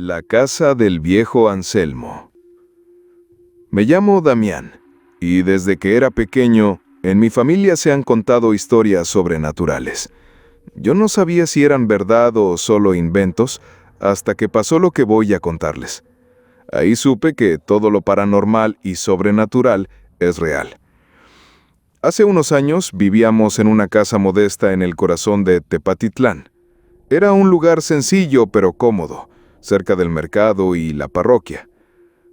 La casa del viejo Anselmo. Me llamo Damián, y desde que era pequeño, en mi familia se han contado historias sobrenaturales. Yo no sabía si eran verdad o solo inventos, hasta que pasó lo que voy a contarles. Ahí supe que todo lo paranormal y sobrenatural es real. Hace unos años vivíamos en una casa modesta en el corazón de Tepatitlán. Era un lugar sencillo pero cómodo, cerca del mercado y la parroquia.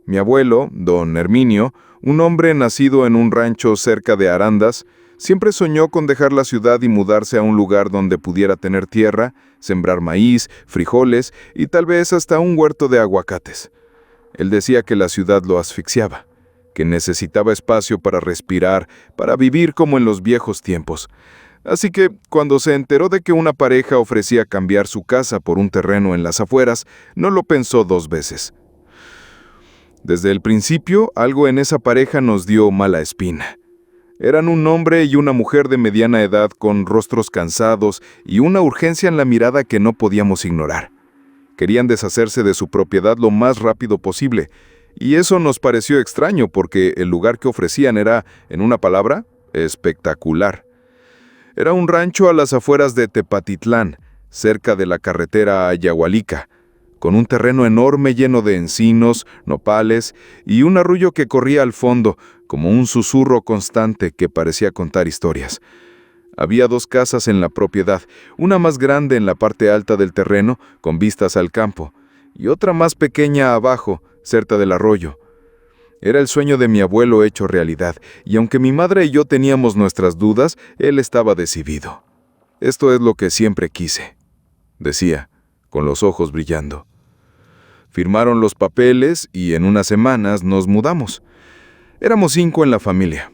Mi abuelo, don Herminio, un hombre nacido en un rancho cerca de Arandas, siempre soñó con dejar la ciudad y mudarse a un lugar donde pudiera tener tierra, sembrar maíz, frijoles y tal vez hasta un huerto de aguacates. Él decía que la ciudad lo asfixiaba, que necesitaba espacio para respirar, para vivir como en los viejos tiempos. Así que, cuando se enteró de que una pareja ofrecía cambiar su casa por un terreno en las afueras, no lo pensó dos veces. Desde el principio, algo en esa pareja nos dio mala espina. Eran un hombre y una mujer de mediana edad con rostros cansados y una urgencia en la mirada que no podíamos ignorar. Querían deshacerse de su propiedad lo más rápido posible, y eso nos pareció extraño porque el lugar que ofrecían era, en una palabra, espectacular. Era un rancho a las afueras de Tepatitlán, cerca de la carretera a Yahualica, con un terreno enorme lleno de encinos, nopales y un arroyo que corría al fondo, como un susurro constante que parecía contar historias. Había dos casas en la propiedad, una más grande en la parte alta del terreno, con vistas al campo, y otra más pequeña abajo, cerca del arroyo. Era el sueño de mi abuelo hecho realidad, y aunque mi madre y yo teníamos nuestras dudas, él estaba decidido. «Esto es lo que siempre quise», decía, con los ojos brillando. Firmaron los papeles y en unas semanas nos mudamos. Éramos 5 en la familia.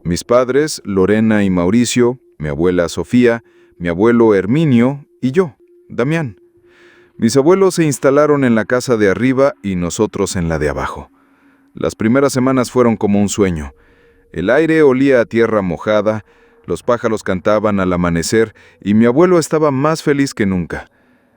Mis padres, Lorena y Mauricio, mi abuela Sofía, mi abuelo Herminio y yo, Damián. Mis abuelos se instalaron en la casa de arriba y nosotros en la de abajo. Las primeras semanas fueron como un sueño. El aire olía a tierra mojada, los pájaros cantaban al amanecer y mi abuelo estaba más feliz que nunca.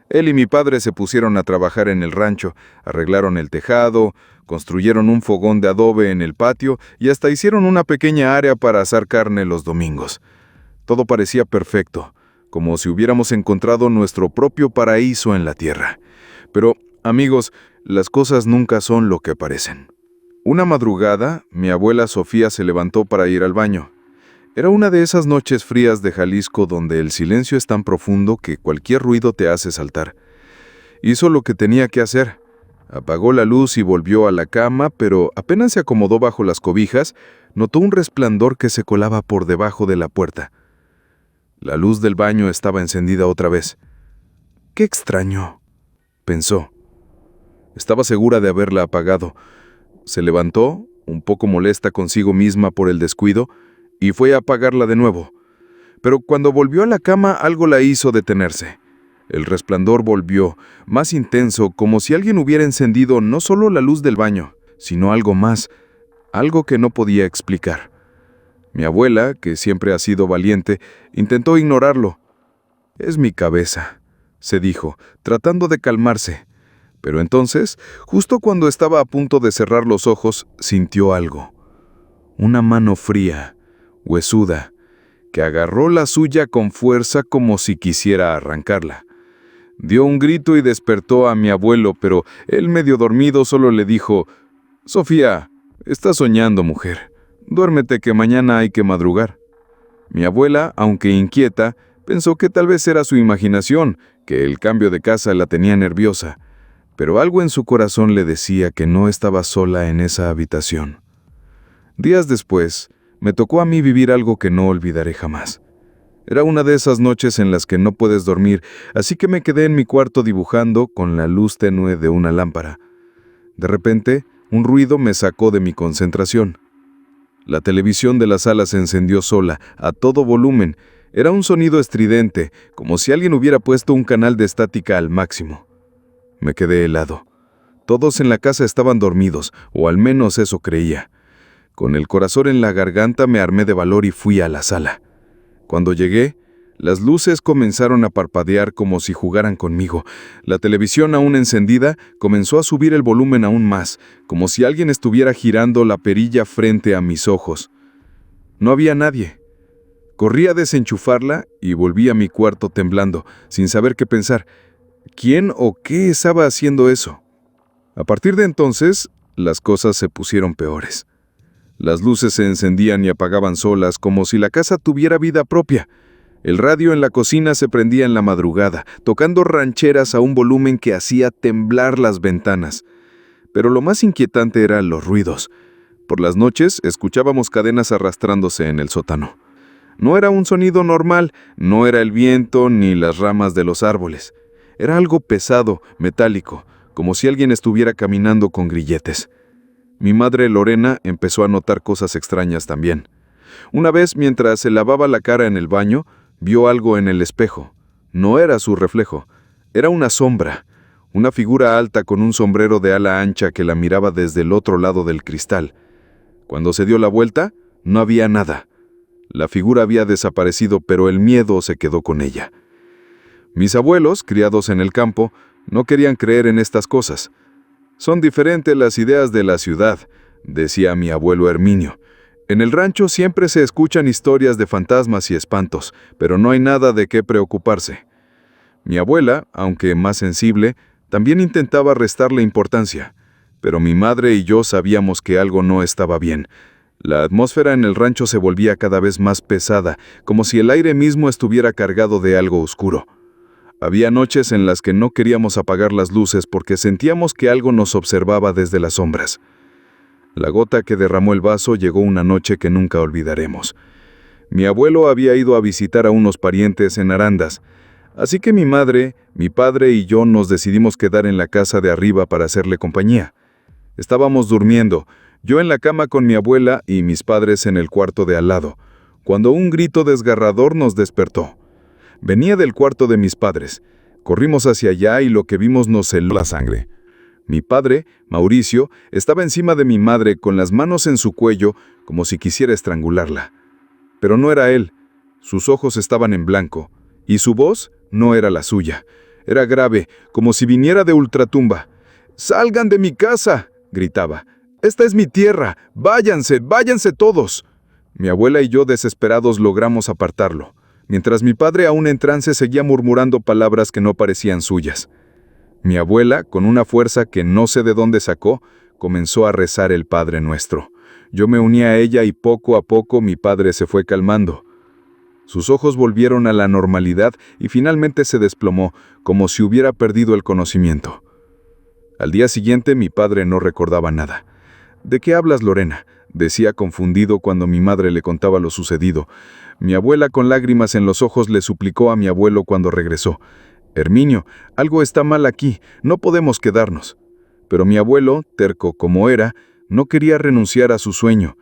Él y mi padre se pusieron a trabajar en el rancho, arreglaron el tejado, construyeron un fogón de adobe en el patio y hasta hicieron una pequeña área para asar carne los domingos. Todo parecía perfecto, como si hubiéramos encontrado nuestro propio paraíso en la tierra. Pero, amigos, las cosas nunca son lo que parecen. Una madrugada, mi abuela Sofía se levantó para ir al baño. Era una de esas noches frías de Jalisco donde el silencio es tan profundo que cualquier ruido te hace saltar. Hizo lo que tenía que hacer. Apagó la luz y volvió a la cama, pero apenas se acomodó bajo las cobijas, notó un resplandor que se colaba por debajo de la puerta. La luz del baño estaba encendida otra vez. «Qué extraño», pensó. Estaba segura de haberla apagado. Se levantó, un poco molesta consigo misma por el descuido, y fue a apagarla de nuevo. Pero cuando volvió a la cama, algo la hizo detenerse. El resplandor volvió, más intenso, como si alguien hubiera encendido no solo la luz del baño, sino algo más, algo que no podía explicar. Mi abuela, que siempre ha sido valiente, intentó ignorarlo. «Es mi cabeza», se dijo, tratando de calmarse. Pero entonces, justo cuando estaba a punto de cerrar los ojos, sintió algo. Una mano fría, huesuda, que agarró la suya con fuerza como si quisiera arrancarla. Dio un grito y despertó a mi abuelo, pero él, medio dormido, solo le dijo: «Sofía, estás soñando, mujer. Duérmete que mañana hay que madrugar». Mi abuela, aunque inquieta, pensó que tal vez era su imaginación, que el cambio de casa la tenía nerviosa, pero algo en su corazón le decía que no estaba sola en esa habitación. Días después, me tocó a mí vivir algo que no olvidaré jamás. Era una de esas noches en las que no puedes dormir, así que me quedé en mi cuarto dibujando con la luz tenue de una lámpara. De repente, un ruido me sacó de mi concentración. La televisión de la sala se encendió sola, a todo volumen. Era un sonido estridente, como si alguien hubiera puesto un canal de estática al máximo. Me quedé helado. Todos en la casa estaban dormidos, o al menos eso creía. Con el corazón en la garganta me armé de valor y fui a la sala. Cuando llegué, Las luces comenzaron a parpadear como si jugaran conmigo. La televisión aún encendida comenzó a subir el volumen aún más, como si alguien estuviera girando la perilla frente a mis ojos. No había nadie. Corrí a desenchufarla y volví a mi cuarto temblando, sin saber qué pensar. ¿Quién o qué estaba haciendo eso? A partir de entonces, las cosas se pusieron peores. Las luces se encendían y apagaban solas, como si la casa tuviera vida propia. El radio en la cocina se prendía en la madrugada, tocando rancheras a un volumen que hacía temblar las ventanas. Pero lo más inquietante eran los ruidos. Por las noches escuchábamos cadenas arrastrándose en el sótano. No era un sonido normal, no era el viento ni las ramas de los árboles. Era algo pesado, metálico, como si alguien estuviera caminando con grilletes. Mi madre Lorena empezó a notar cosas extrañas también. Una vez, mientras se lavaba la cara en el baño, vio algo en el espejo. No era su reflejo, era una sombra, una figura alta con un sombrero de ala ancha que la miraba desde el otro lado del cristal. Cuando se dio la vuelta, no había nada. La figura había desaparecido, pero el miedo se quedó con ella. Mis abuelos, criados en el campo, no querían creer en estas cosas. Son diferentes las ideas de la ciudad, decía mi abuelo Herminio. En el rancho siempre se escuchan historias de fantasmas y espantos, pero no hay nada de qué preocuparse. Mi abuela, aunque más sensible, también intentaba restarle importancia, pero mi madre y yo sabíamos que algo no estaba bien. La atmósfera en el rancho se volvía cada vez más pesada, como si el aire mismo estuviera cargado de algo oscuro. Había noches en las que no queríamos apagar las luces porque sentíamos que algo nos observaba desde las sombras. La gota que derramó el vaso llegó una noche que nunca olvidaremos. Mi abuelo había ido a visitar a unos parientes en Arandas, así que mi madre, mi padre y yo nos decidimos quedar en la casa de arriba para hacerle compañía. Estábamos durmiendo, yo en la cama con mi abuela y mis padres en el cuarto de al lado, cuando un grito desgarrador nos despertó. Venía del cuarto de mis padres. Corrimos hacia allá y lo que vimos nos heló la sangre. Mi padre, Mauricio, estaba encima de mi madre con las manos en su cuello como si quisiera estrangularla. Pero no era él. Sus ojos estaban en blanco y su voz no era la suya. Era grave, como si viniera de ultratumba. «¡Salgan de mi casa!», gritaba. «¡Esta es mi tierra! ¡Váyanse, váyanse todos!». Mi abuela y yo desesperados logramos apartarlo, mientras mi padre aún en trance seguía murmurando palabras que no parecían suyas. Mi abuela, con una fuerza que no sé de dónde sacó, comenzó a rezar el Padre Nuestro. Yo me uní a ella y poco a poco mi padre se fue calmando. Sus ojos volvieron a la normalidad y finalmente se desplomó, como si hubiera perdido el conocimiento. Al día siguiente mi padre no recordaba nada. «¿De qué hablas, Lorena?», decía confundido cuando mi madre le contaba lo sucedido. Mi abuela con lágrimas en los ojos le suplicó a mi abuelo cuando regresó. «Herminio, algo está mal aquí, no podemos quedarnos». Pero mi abuelo, terco como era, no quería renunciar a su sueño.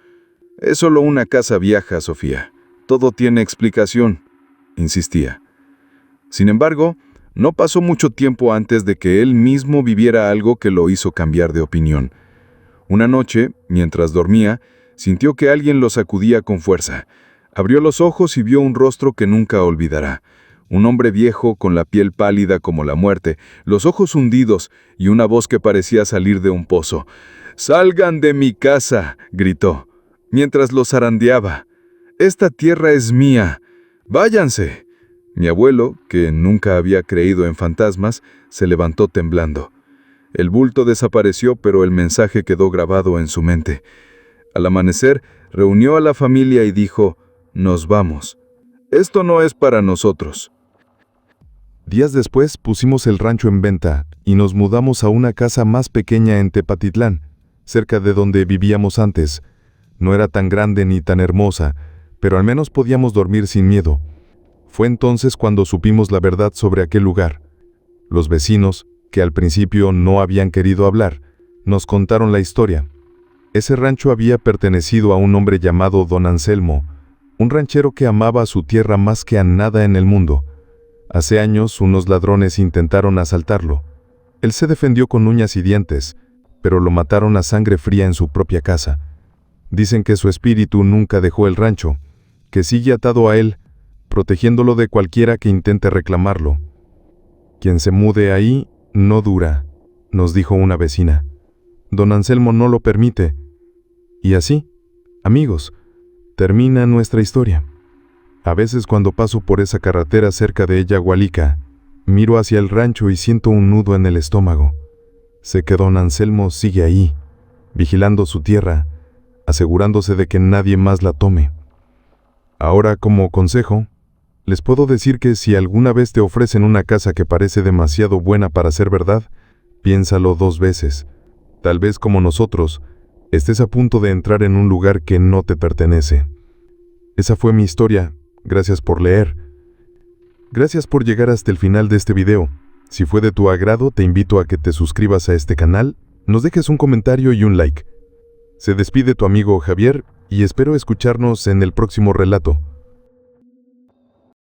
«Es solo una casa vieja, Sofía. Todo tiene explicación», insistía. Sin embargo, no pasó mucho tiempo antes de que él mismo viviera algo que lo hizo cambiar de opinión. Una noche, mientras dormía, sintió que alguien lo sacudía con fuerza. Abrió los ojos y vio un rostro que nunca olvidará. Un hombre viejo con la piel pálida como la muerte, los ojos hundidos y una voz que parecía salir de un pozo. «¡Salgan de mi casa!», gritó, mientras los zarandeaba. «Esta tierra es mía. ¡Váyanse!». Mi abuelo, que nunca había creído en fantasmas, se levantó temblando. El bulto desapareció, pero el mensaje quedó grabado en su mente. Al amanecer, reunió a la familia y dijo: «Nos vamos. Esto no es para nosotros». Días después pusimos el rancho en venta y nos mudamos a una casa más pequeña en Tepatitlán, cerca de donde vivíamos antes. No era tan grande ni tan hermosa, pero al menos podíamos dormir sin miedo. Fue entonces cuando supimos la verdad sobre aquel lugar. Los vecinos, que al principio no habían querido hablar, nos contaron la historia. Ese rancho había pertenecido a un hombre llamado Don Anselmo, un ranchero que amaba a su tierra más que a nada en el mundo. Hace años, unos ladrones intentaron asaltarlo. Él se defendió con uñas y dientes, pero lo mataron a sangre fría en su propia casa. Dicen que su espíritu nunca dejó el rancho, que sigue atado a él, protegiéndolo de cualquiera que intente reclamarlo. Quien se mude ahí no dura, nos dijo una vecina. Don Anselmo no lo permite. Y así, amigos, termina nuestra historia. A veces cuando paso por esa carretera cerca de Yagualica, miro hacia el rancho y siento un nudo en el estómago. Sé que don Anselmo sigue ahí, vigilando su tierra, asegurándose de que nadie más la tome. Ahora, como consejo, les puedo decir que si alguna vez te ofrecen una casa que parece demasiado buena para ser verdad, piénsalo 2 veces. Tal vez como nosotros, estés a punto de entrar en un lugar que no te pertenece. Esa fue mi historia. Gracias por leer. Gracias por llegar hasta el final de este video. Si fue de tu agrado, te invito a que te suscribas a este canal, nos dejes un comentario y un like. Se despide tu amigo Javier y espero escucharnos en el próximo relato.